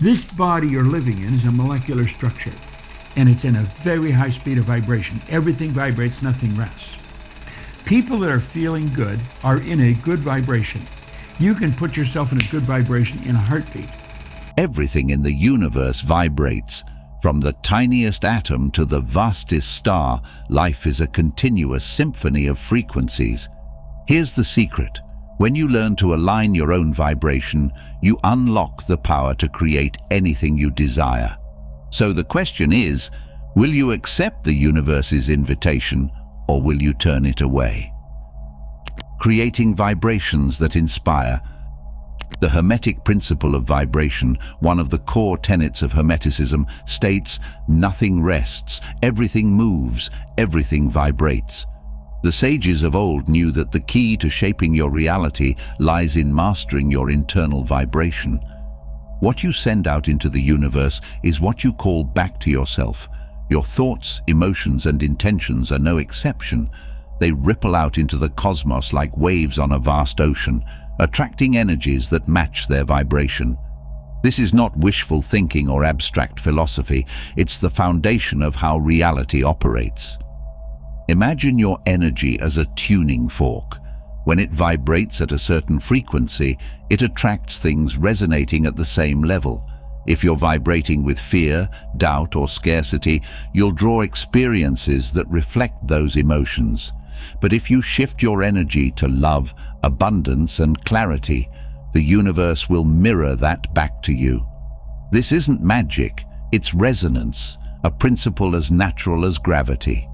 This body you're living in is a molecular structure, and it's in a very high speed of vibration. Everything vibrates, nothing rests. People that are feeling good are in a good vibration. You can put yourself in a good vibration in a heartbeat. Everything in the universe vibrates. From the tiniest atom to the vastest star, life is a continuous symphony of frequencies. Here's the secret. When you learn to align your own vibration, you unlock the power to create anything you desire. So the question is, will you accept the universe's invitation, or will you turn it away? Creating vibrations that inspire. The Hermetic principle of vibration, one of the core tenets of Hermeticism, states, nothing rests, everything moves, everything vibrates. The sages of old knew that the key to shaping your reality lies in mastering your internal vibration. What you send out into the universe is what you call back to yourself. Your thoughts, emotions, and intentions are no exception. They ripple out into the cosmos like waves on a vast ocean, attracting energies that match their vibration. This is not wishful thinking or abstract philosophy. It's the foundation of how reality operates. Imagine your energy as a tuning fork. When it vibrates at a certain frequency, it attracts things resonating at the same level. If you're vibrating with fear, doubt, or scarcity, you'll draw experiences that reflect those emotions. But if you shift your energy to love, abundance, and clarity, the universe will mirror that back to you. This isn't magic, it's resonance, a principle as natural as gravity.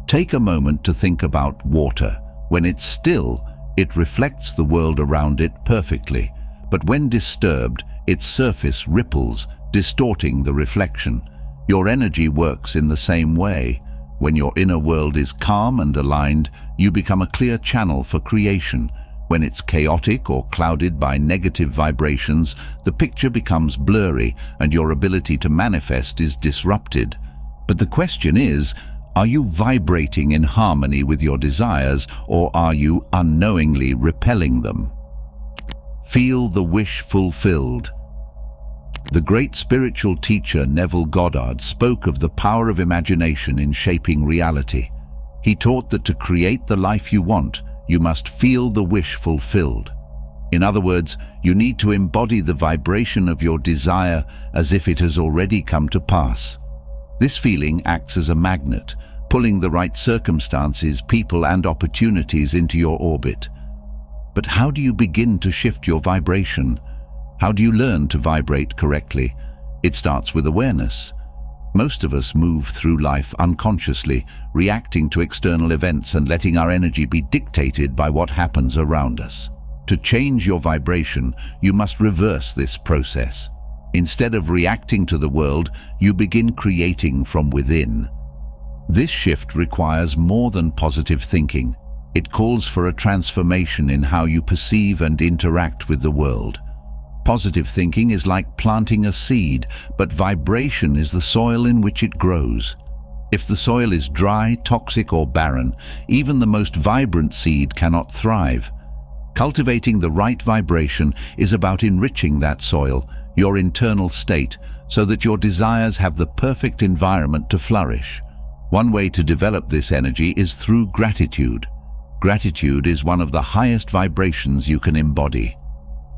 Take a moment to think about water. When it's still, it reflects the world around it perfectly, but when disturbed, its surface ripples, distorting the reflection. Your energy works in the same way. When your inner world is calm and aligned, you become a clear channel for creation. When it's chaotic or clouded by negative vibrations, the picture becomes blurry and your ability to manifest is disrupted. But the question is, are you vibrating in harmony with your desires, or are you unknowingly repelling them? Feel the wish fulfilled. The great spiritual teacher Neville Goddard spoke of the power of imagination in shaping reality. He taught that to create the life you want, you must feel the wish fulfilled. In other words, you need to embody the vibration of your desire as if it has already come to pass. This feeling acts as a magnet, pulling the right circumstances, people, and opportunities into your orbit. But how do you begin to shift your vibration? How do you learn to vibrate correctly? It starts with awareness. Most of us move through life unconsciously, reacting to external events and letting our energy be dictated by what happens around us. To change your vibration, you must reverse this process. Instead of reacting to the world, you begin creating from within. This shift requires more than positive thinking. It calls for a transformation in how you perceive and interact with the world. Positive thinking is like planting a seed, but vibration is the soil in which it grows. If the soil is dry, toxic, or barren, even the most vibrant seed cannot thrive. Cultivating the right vibration is about enriching that soil, your internal state, so that your desires have the perfect environment to flourish. One way to develop this energy is through gratitude. Gratitude is one of the highest vibrations you can embody.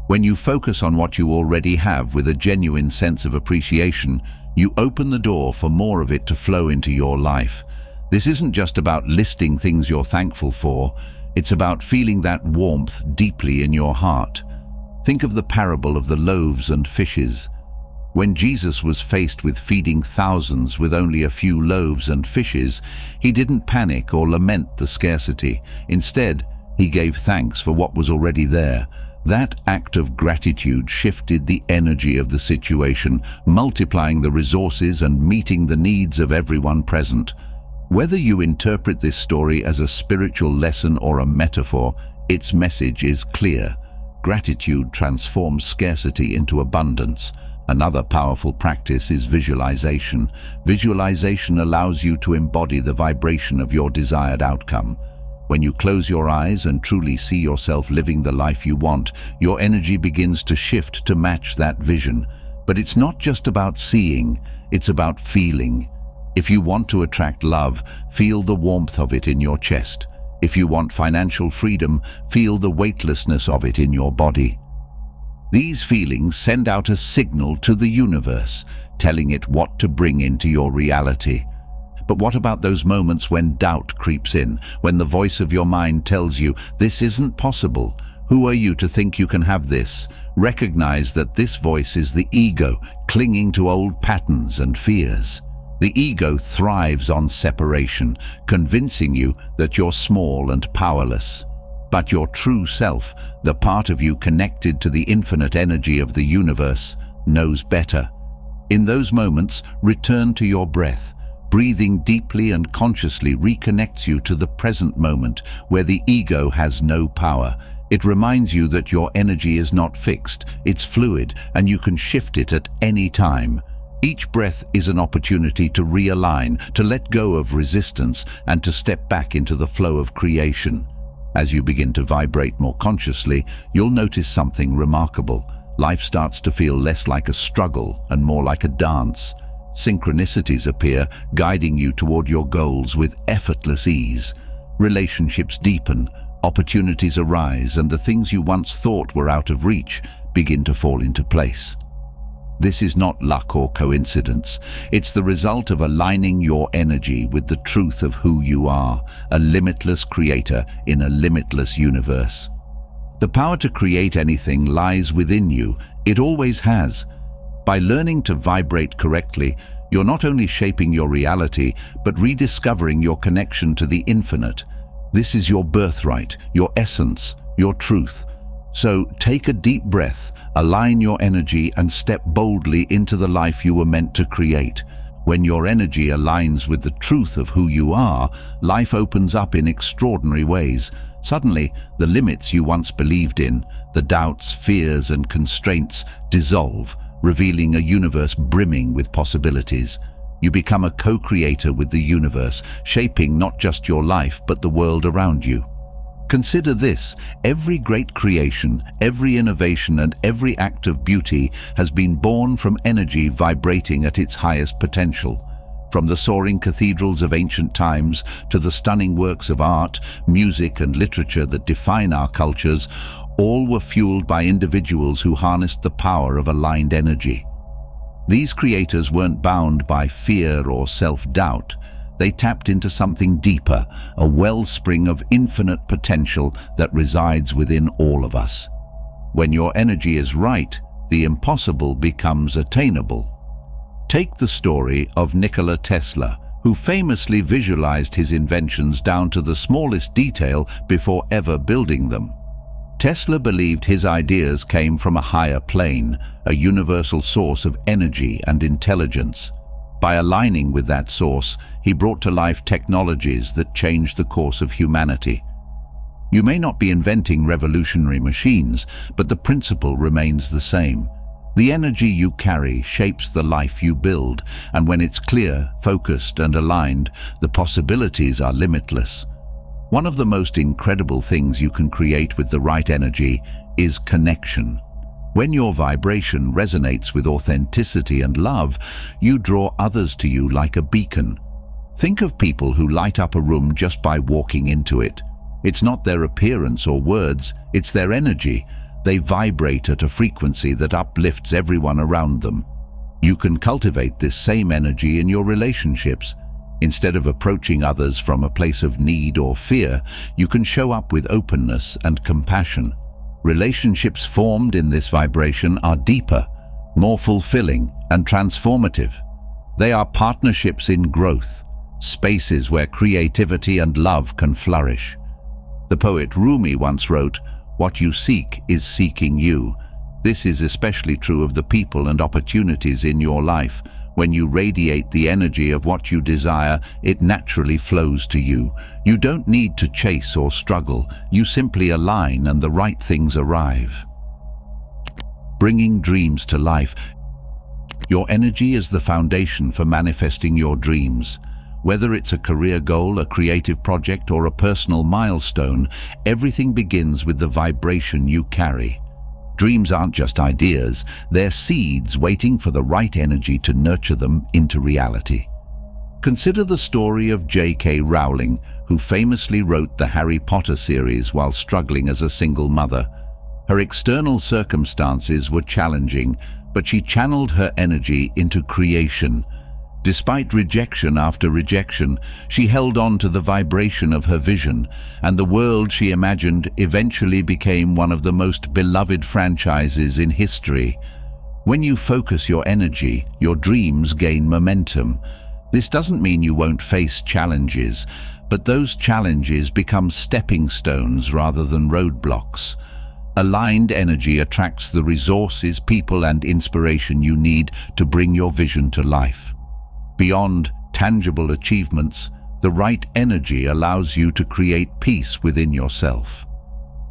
When you focus on what you already have with a genuine sense of appreciation, you open the door for more of it to flow into your life. This isn't just about listing things you're thankful for, it's about feeling that warmth deeply in your heart. Think of the parable of the loaves and fishes. When Jesus was faced with feeding thousands with only a few loaves and fishes, he didn't panic or lament the scarcity. Instead, he gave thanks for what was already there. That act of gratitude shifted the energy of the situation, multiplying the resources and meeting the needs of everyone present. Whether you interpret this story as a spiritual lesson or a metaphor, its message is clear. Gratitude transforms scarcity into abundance. Another powerful practice is visualization. Visualization allows you to embody the vibration of your desired outcome. When you close your eyes and truly see yourself living the life you want, your energy begins to shift to match that vision. But it's not just about seeing, it's about feeling. If you want to attract love, feel the warmth of it in your chest. If you want financial freedom, feel the weightlessness of it in your body. These feelings send out a signal to the universe, telling it what to bring into your reality. But what about those moments when doubt creeps in, when the voice of your mind tells you, this isn't possible? Who are you to think you can have this? Recognize that this voice is the ego, clinging to old patterns and fears. The ego thrives on separation, convincing you that you're small and powerless. But your true self, the part of you connected to the infinite energy of the universe, knows better. In those moments, return to your breath. Breathing deeply and consciously reconnects you to the present moment, where the ego has no power. It reminds you that your energy is not fixed, it's fluid, and you can shift it at any time. Each breath is an opportunity to realign, to let go of resistance, and to step back into the flow of creation. As you begin to vibrate more consciously, you'll notice something remarkable. Life starts to feel less like a struggle and more like a dance. Synchronicities appear, guiding you toward your goals with effortless ease. Relationships deepen, opportunities arise, and the things you once thought were out of reach begin to fall into place. This is not luck or coincidence. It's the result of aligning your energy with the truth of who you are, a limitless creator in a limitless universe. The power to create anything lies within you. It always has. By learning to vibrate correctly, you're not only shaping your reality, but rediscovering your connection to the infinite. This is your birthright, your essence, your truth. So take a deep breath, align your energy, and step boldly into the life you were meant to create. When your energy aligns with the truth of who you are, life opens up in extraordinary ways. Suddenly, the limits you once believed in, the doubts, fears, and constraints dissolve, revealing a universe brimming with possibilities. You become a co-creator with the universe, shaping not just your life, but the world around you. Consider this: every great creation, every innovation, and every act of beauty has been born from energy vibrating at its highest potential. From the soaring cathedrals of ancient times to the stunning works of art, music, and literature that define our cultures, all were fueled by individuals who harnessed the power of aligned energy. These creators weren't bound by fear or self-doubt. They tapped into something deeper, a wellspring of infinite potential that resides within all of us. When your energy is right, the impossible becomes attainable. Take the story of Nikola Tesla, who famously visualized his inventions down to the smallest detail before ever building them. Tesla believed his ideas came from a higher plane, a universal source of energy and intelligence. By aligning with that source, he brought to life technologies that changed the course of humanity. You may not be inventing revolutionary machines, but the principle remains the same. The energy you carry shapes the life you build, and when it's clear, focused, and aligned, the possibilities are limitless. One of the most incredible things you can create with the right energy is connection. When your vibration resonates with authenticity and love, you draw others to you like a beacon. Think of people who light up a room just by walking into it. It's not their appearance or words, it's their energy. They vibrate at a frequency that uplifts everyone around them. You can cultivate this same energy in your relationships. Instead of approaching others from a place of need or fear, you can show up with openness and compassion. Relationships formed in this vibration are deeper, more fulfilling, and transformative. They are partnerships in growth, spaces where creativity and love can flourish. The poet Rumi once wrote, "What you seek is seeking you." This is especially true of the people and opportunities in your life. When you radiate the energy of what you desire, it naturally flows to you. You don't need to chase or struggle. You simply align and the right things arrive. Bringing dreams to life. Your energy is the foundation for manifesting your dreams. Whether it's a career goal, a creative project, or a personal milestone, everything begins with the vibration you carry. Dreams aren't just ideas, they're seeds waiting for the right energy to nurture them into reality. Consider the story of J.K. Rowling, who famously wrote the Harry Potter series while struggling as a single mother. Her external circumstances were challenging, but she channeled her energy into creation. Despite rejection after rejection, she held on to the vibration of her vision, and the world she imagined eventually became one of the most beloved franchises in history. When you focus your energy, your dreams gain momentum. This doesn't mean you won't face challenges, but those challenges become stepping stones rather than roadblocks. Aligned energy attracts the resources, people, and inspiration you need to bring your vision to life. Beyond tangible achievements, the right energy allows you to create peace within yourself.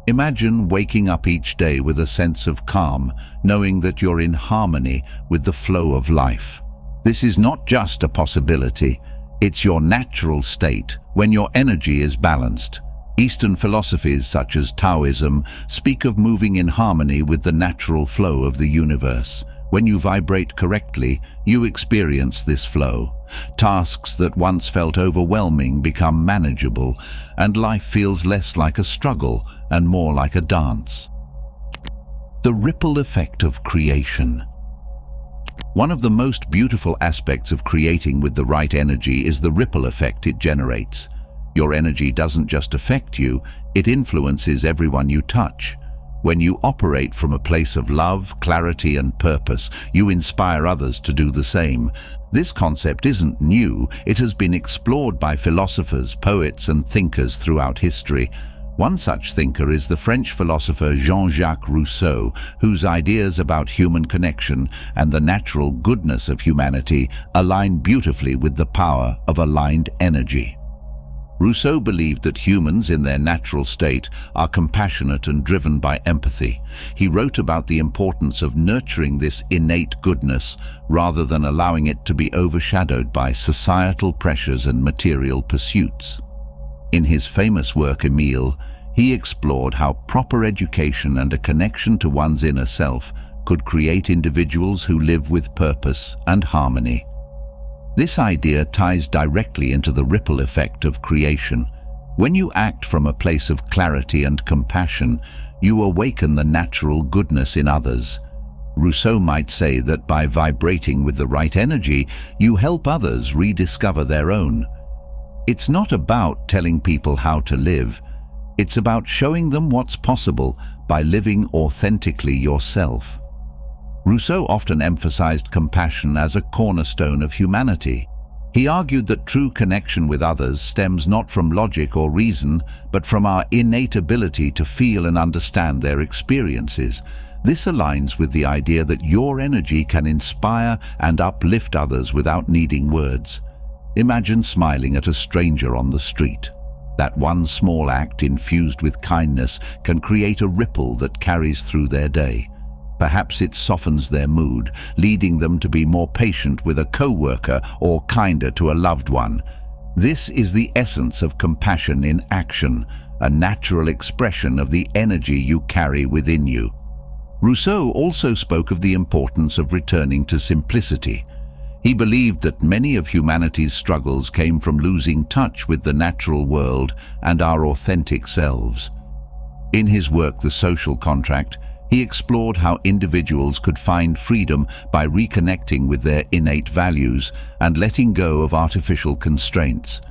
Imagine waking up each day with a sense of calm, knowing that you're in harmony with the flow of life. This is not just a possibility, it's your natural state when your energy is balanced. Eastern philosophies such as Taoism speak of moving in harmony with the natural flow of the universe. When you vibrate correctly, you experience this flow. Tasks that once felt overwhelming become manageable, and life feels less like a struggle and more like a dance. The ripple effect of creation. One of the most beautiful aspects of creating with the right energy is the ripple effect it generates. Your energy doesn't just affect you, it influences everyone you touch. When you operate from a place of love, clarity, and purpose, you inspire others to do the same. This concept isn't new, it has been explored by philosophers, poets, and thinkers throughout history. One such thinker is the French philosopher Jean-Jacques Rousseau, whose ideas about human connection and the natural goodness of humanity align beautifully with the power of aligned energy. Rousseau believed that humans in their natural state are compassionate and driven by empathy. He wrote about the importance of nurturing this innate goodness rather than allowing it to be overshadowed by societal pressures and material pursuits. In his famous work Emile, he explored how proper education and a connection to one's inner self could create individuals who live with purpose and harmony. This idea ties directly into the ripple effect of creation. When you act from a place of clarity and compassion, you awaken the natural goodness in others. Rousseau might say that by vibrating with the right energy, you help others rediscover their own. It's not about telling people how to live. It's about showing them what's possible by living authentically yourself. Rousseau often emphasized compassion as a cornerstone of humanity. He argued that true connection with others stems not from logic or reason, but from our innate ability to feel and understand their experiences. This aligns with the idea that your energy can inspire and uplift others without needing words. Imagine smiling at a stranger on the street. That one small act infused with kindness can create a ripple that carries through their day. Perhaps it softens their mood, leading them to be more patient with a co-worker or kinder to a loved one. This is the essence of compassion in action, a natural expression of the energy you carry within you. Rousseau also spoke of the importance of returning to simplicity. He believed that many of humanity's struggles came from losing touch with the natural world and our authentic selves. In his work, The Social Contract, he explored how individuals could find freedom by reconnecting with their innate values and letting go of artificial constraints.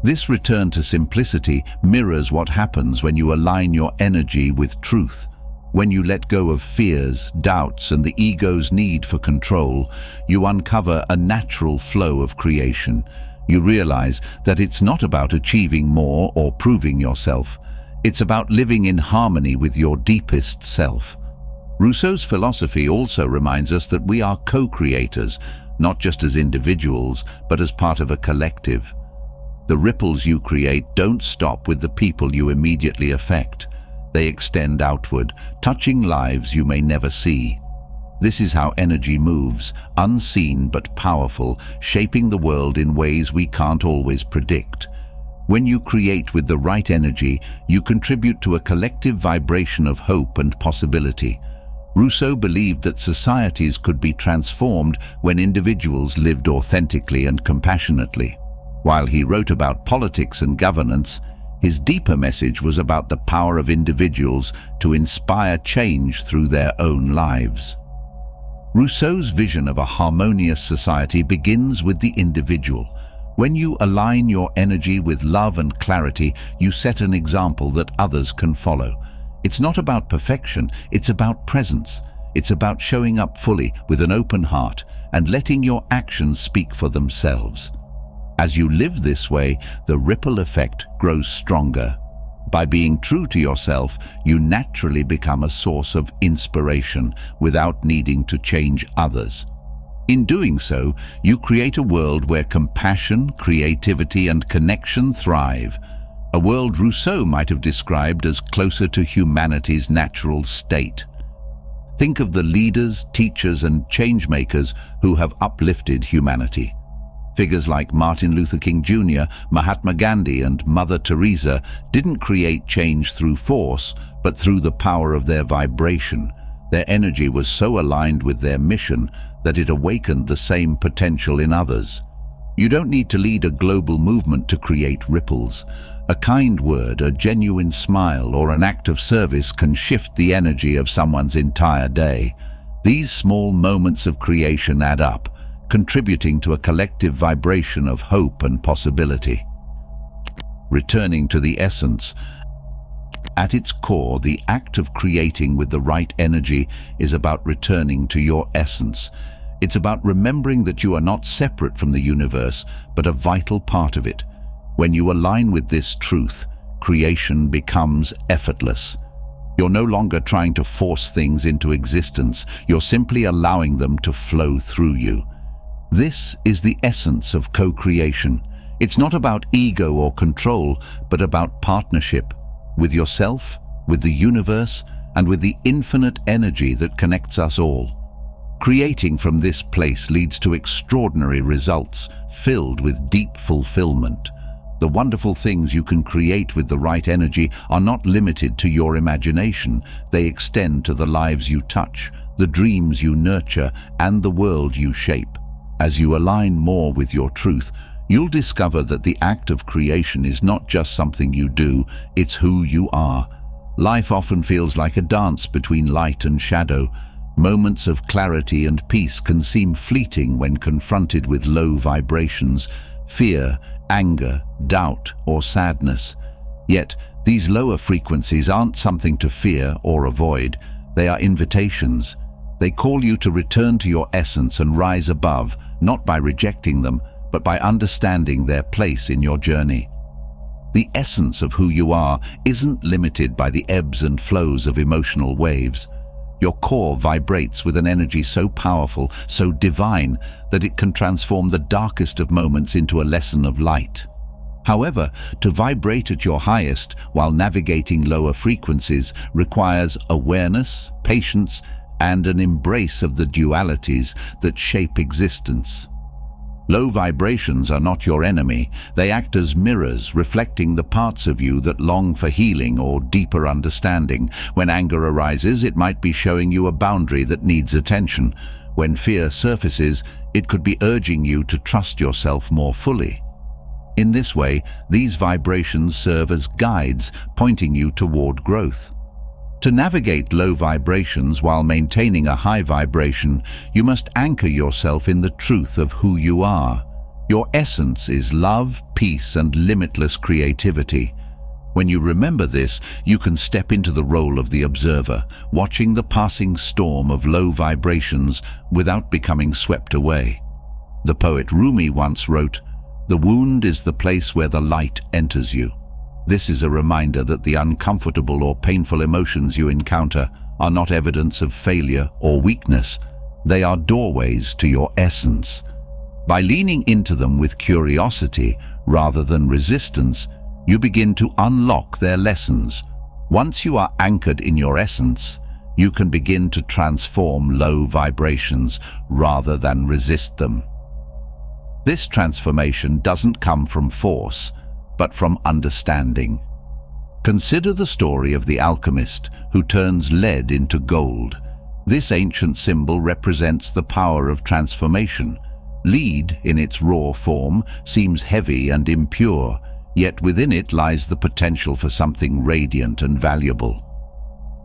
This return to simplicity mirrors what happens when you align your energy with truth. When you let go of fears, doubts, and the ego's need for control, you uncover a natural flow of creation. You realize that it's not about achieving more or proving yourself. It's about living in harmony with your deepest self. Rousseau's philosophy also reminds us that we are co-creators, not just as individuals, but as part of a collective. The ripples you create don't stop with the people you immediately affect. They extend outward, touching lives you may never see. This is how energy moves, unseen but powerful, shaping the world in ways we can't always predict. When you create with the right energy, you contribute to a collective vibration of hope and possibility. Rousseau believed that societies could be transformed when individuals lived authentically and compassionately. While he wrote about politics and governance, his deeper message was about the power of individuals to inspire change through their own lives. Rousseau's vision of a harmonious society begins with the individual. When you align your energy with love and clarity, you set an example that others can follow. It's not about perfection, it's about presence. It's about showing up fully with an open heart and letting your actions speak for themselves. As you live this way, the ripple effect grows stronger. By being true to yourself, you naturally become a source of inspiration without needing to change others. In doing so, you create a world where compassion, creativity, and connection thrive. A world Rousseau might have described as closer to humanity's natural state. Think of the leaders, teachers, and changemakers who have uplifted humanity. Figures like Martin Luther King Jr., Mahatma Gandhi, and Mother Teresa didn't create change through force, but through the power of their vibration. Their energy was so aligned with their mission that it awakened the same potential in others. You don't need to lead a global movement to create ripples. A kind word, a genuine smile, or an act of service can shift the energy of someone's entire day. These small moments of creation add up, contributing to a collective vibration of hope and possibility. Returning to the essence, at its core, the act of creating with the right energy is about returning to your essence. It's about remembering that you are not separate from the universe, but a vital part of it. When you align with this truth, creation becomes effortless. You're no longer trying to force things into existence. You're simply allowing them to flow through you. This is the essence of co-creation. It's not about ego or control, but about partnership with yourself, with the universe, and with the infinite energy that connects us all. Creating from this place leads to extraordinary results, filled with deep fulfillment. The wonderful things you can create with the right energy are not limited to your imagination. They extend to the lives you touch, the dreams you nurture, and the world you shape. As you align more with your truth, you'll discover that the act of creation is not just something you do, it's who you are. Life often feels like a dance between light and shadow. Moments of clarity and peace can seem fleeting when confronted with low vibrations, fear, anger, doubt, or sadness. Yet, these lower frequencies aren't something to fear or avoid. They are invitations. They call you to return to your essence and rise above, not by rejecting them, but by understanding their place in your journey. The essence of who you are isn't limited by the ebbs and flows of emotional waves. Your core vibrates with an energy so powerful, so divine, that it can transform the darkest of moments into a lesson of light. However, to vibrate at your highest while navigating lower frequencies requires awareness, patience, and an embrace of the dualities that shape existence. Low vibrations are not your enemy. They act as mirrors, reflecting the parts of you that long for healing or deeper understanding. When anger arises, it might be showing you a boundary that needs attention. When fear surfaces, it could be urging you to trust yourself more fully. In this way, these vibrations serve as guides, pointing you toward growth. To navigate low vibrations while maintaining a high vibration, you must anchor yourself in the truth of who you are. Your essence is love, peace, and limitless creativity. When you remember this, you can step into the role of the observer, watching the passing storm of low vibrations without becoming swept away. The poet Rumi once wrote, "The wound is the place where the light enters you." This is a reminder that the uncomfortable or painful emotions you encounter are not evidence of failure or weakness. They are doorways to your essence. By leaning into them with curiosity rather than resistance, you begin to unlock their lessons. Once you are anchored in your essence, you can begin to transform low vibrations rather than resist them. This transformation doesn't come from force, but from understanding. Consider the story of the alchemist who turns lead into gold. This ancient symbol represents the power of transformation. Lead, in its raw form, seems heavy and impure, yet within it lies the potential for something radiant and valuable.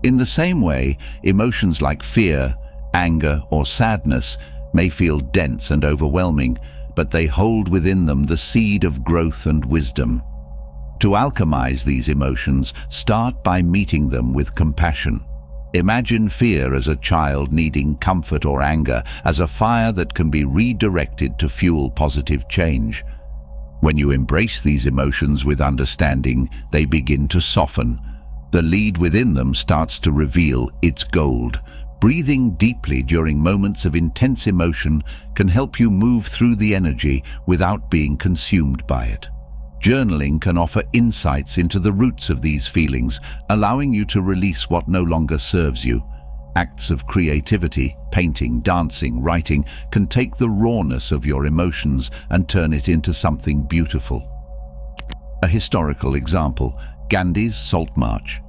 In the same way, emotions like fear, anger, or sadness may feel dense and overwhelming, but they hold within them the seed of growth and wisdom. To alchemize these emotions, start by meeting them with compassion. Imagine fear as a child needing comfort, or anger as a fire that can be redirected to fuel positive change. When you embrace these emotions with understanding, they begin to soften. The lead within them starts to reveal its gold. Breathing deeply during moments of intense emotion can help you move through the energy without being consumed by it. Journaling can offer insights into the roots of these feelings, allowing you to release what no longer serves you. Acts of creativity, painting, dancing, writing, can take the rawness of your emotions and turn it into something beautiful. A historical example: Gandhi's Salt March.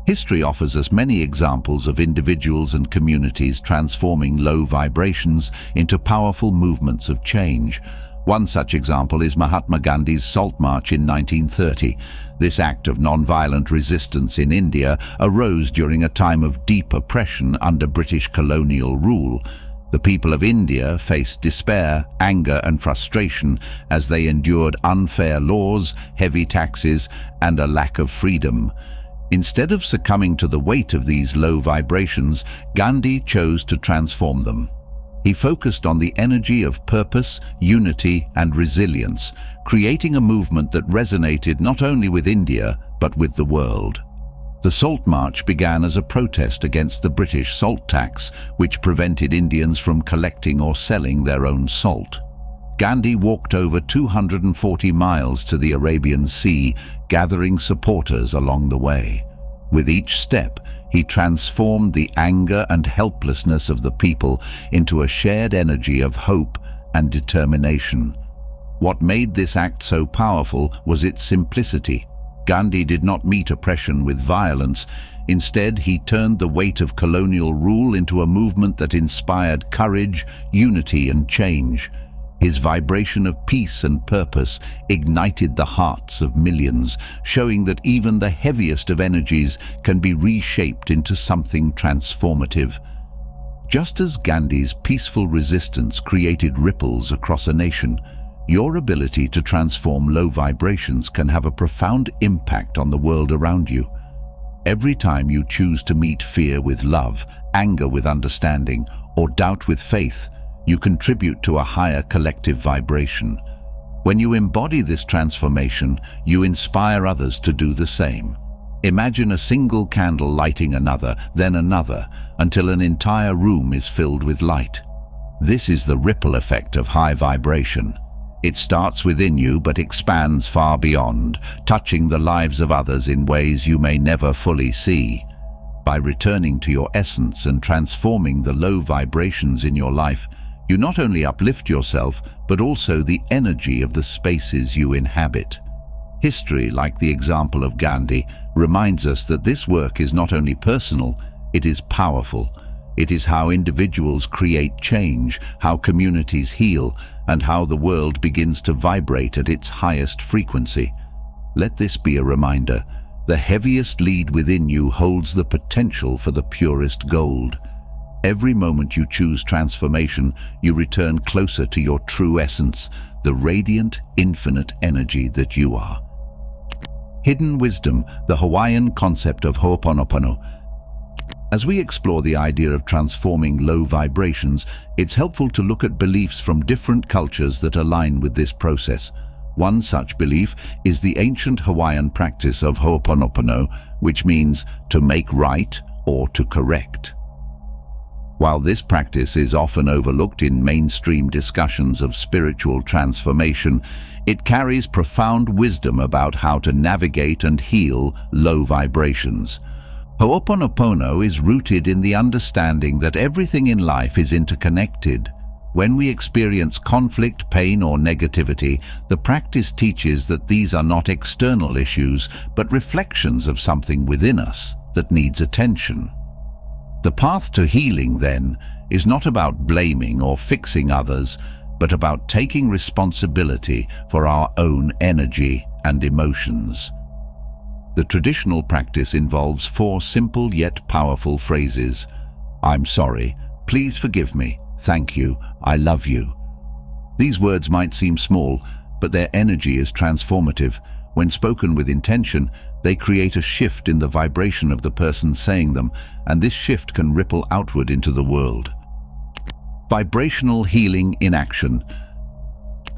History offers us many examples of individuals and communities transforming low vibrations into powerful movements of change. One such example is Mahatma Gandhi's Salt March in 1930. This act of non-violent resistance in India arose during a time of deep oppression under British colonial rule. The people of India faced despair, anger, and frustration as they endured unfair laws, heavy taxes, and a lack of freedom. Instead of succumbing to the weight of these low vibrations, Gandhi chose to transform them. He focused on the energy of purpose, unity, and resilience, creating a movement that resonated not only with India, but with the world. The Salt March began as a protest against the British salt tax, which prevented Indians from collecting or selling their own salt. Gandhi walked over 240 miles to the Arabian Sea, gathering supporters along the way. With each step, he transformed the anger and helplessness of the people into a shared energy of hope and determination. What made this act so powerful was its simplicity. Gandhi did not meet oppression with violence. Instead, he turned the weight of colonial rule into a movement that inspired courage, unity, and change. His vibration of peace and purpose ignited the hearts of millions, showing that even the heaviest of energies can be reshaped into something transformative. Just as Gandhi's peaceful resistance created ripples across a nation, your ability to transform low vibrations can have a profound impact on the world around you. Every time you choose to meet fear with love, anger with understanding, or doubt with faith, you contribute to a higher collective vibration. When you embody this transformation, you inspire others to do the same. Imagine a single candle lighting another, then another, until an entire room is filled with light. This is the ripple effect of high vibration. It starts within you but expands far beyond, touching the lives of others in ways you may never fully see. By returning to your essence and transforming the low vibrations in your life, you not only uplift yourself, but also the energy of the spaces you inhabit. History, like the example of Gandhi, reminds us that this work is not only personal, it is powerful. It is how individuals create change, how communities heal, and how the world begins to vibrate at its highest frequency. Let this be a reminder. The heaviest lead within you holds the potential for the purest gold. Every moment you choose transformation, you return closer to your true essence, the radiant, infinite energy that you are. Hidden wisdom, the Hawaiian concept of Hoponopono. As we explore the idea of transforming low vibrations, it's helpful to look at beliefs from different cultures that align with this process. One such belief is the ancient Hawaiian practice of Hoponopono, which means to make right or to correct. While this practice is often overlooked in mainstream discussions of spiritual transformation, it carries profound wisdom about how to navigate and heal low vibrations. Ho'oponopono is rooted in the understanding that everything in life is interconnected. When we experience conflict, pain, or negativity, the practice teaches that these are not external issues, but reflections of something within us that needs attention. The path to healing, then, is not about blaming or fixing others, but about taking responsibility for our own energy and emotions. The traditional practice involves 4 simple yet powerful phrases. I'm sorry, please forgive me, thank you, I love you. These words might seem small, but their energy is transformative. When spoken with intention, they create a shift in the vibration of the person saying them, and this shift can ripple outward into the world. Vibrational healing in action.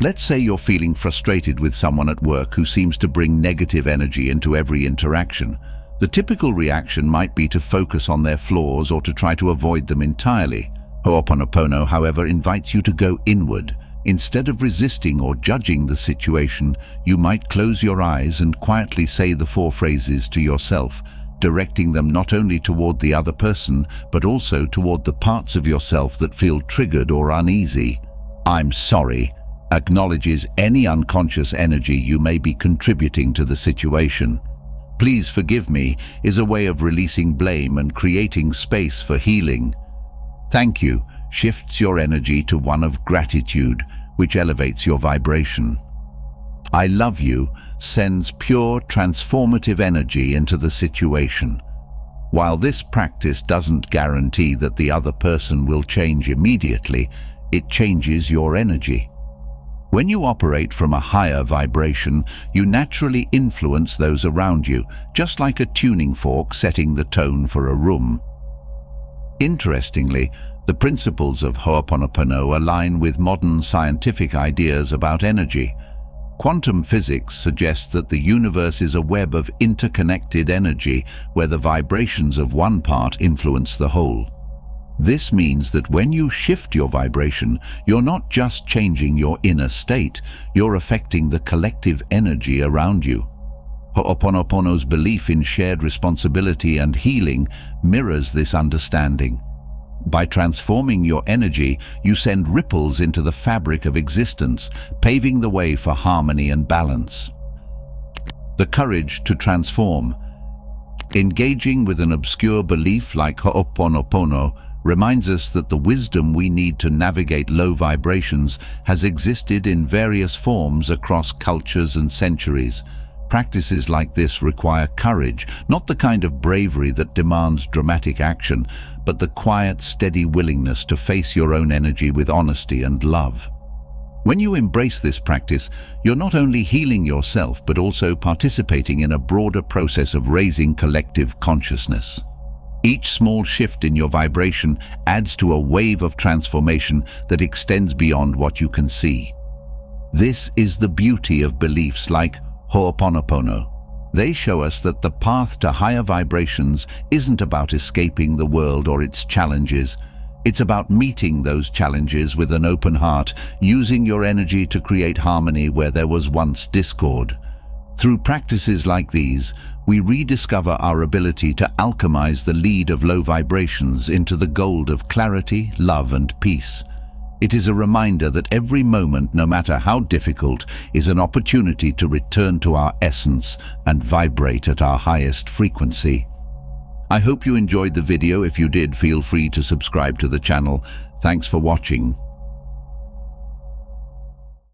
Let's say you're feeling frustrated with someone at work who seems to bring negative energy into every interaction. The typical reaction might be to focus on their flaws or to try to avoid them entirely. Hoponopono, however, invites you to go inward. Instead of resisting or judging the situation, you might close your eyes and quietly say the 4 phrases to yourself, directing them not only toward the other person, but also toward the parts of yourself that feel triggered or uneasy. I'm sorry acknowledges any unconscious energy you may be contributing to the situation. Please forgive me is a way of releasing blame and creating space for healing. Thank you shifts your energy to one of gratitude, which elevates your vibration. I love you sends pure transformative energy into the situation. While this practice doesn't guarantee that the other person will change immediately, it changes your energy. When you operate from a higher vibration, you naturally influence those around you, just like a tuning fork setting the tone for a room. Interestingly, the principles of Hoponopono align with modern scientific ideas about energy. Quantum physics suggests that the universe is a web of interconnected energy where the vibrations of one part influence the whole. This means that when you shift your vibration, you're not just changing your inner state, you're affecting the collective energy around you. Ho'oponopono's belief in shared responsibility and healing mirrors this understanding. By transforming your energy, you send ripples into the fabric of existence, paving the way for harmony and balance. The courage to transform. Engaging with an obscure belief like Ho'oponopono reminds us that the wisdom we need to navigate low vibrations has existed in various forms across cultures and centuries. Practices like this require courage, not the kind of bravery that demands dramatic action, but the quiet, steady willingness to face your own energy with honesty and love. When you embrace this practice, you're not only healing yourself, but also participating in a broader process of raising collective consciousness. Each small shift in your vibration adds to a wave of transformation that extends beyond what you can see. This is the beauty of beliefs like Ho'oponopono. They show us that the path to higher vibrations isn't about escaping the world or its challenges. It's about meeting those challenges with an open heart, using your energy to create harmony where there was once discord. Through practices like these, we rediscover our ability to alchemize the lead of low vibrations into the gold of clarity, love, and peace. It is a reminder that every moment, no matter how difficult, is an opportunity to return to our essence and vibrate at our highest frequency. I hope you enjoyed the video. If you did, feel free to subscribe to the channel. Thanks for watching.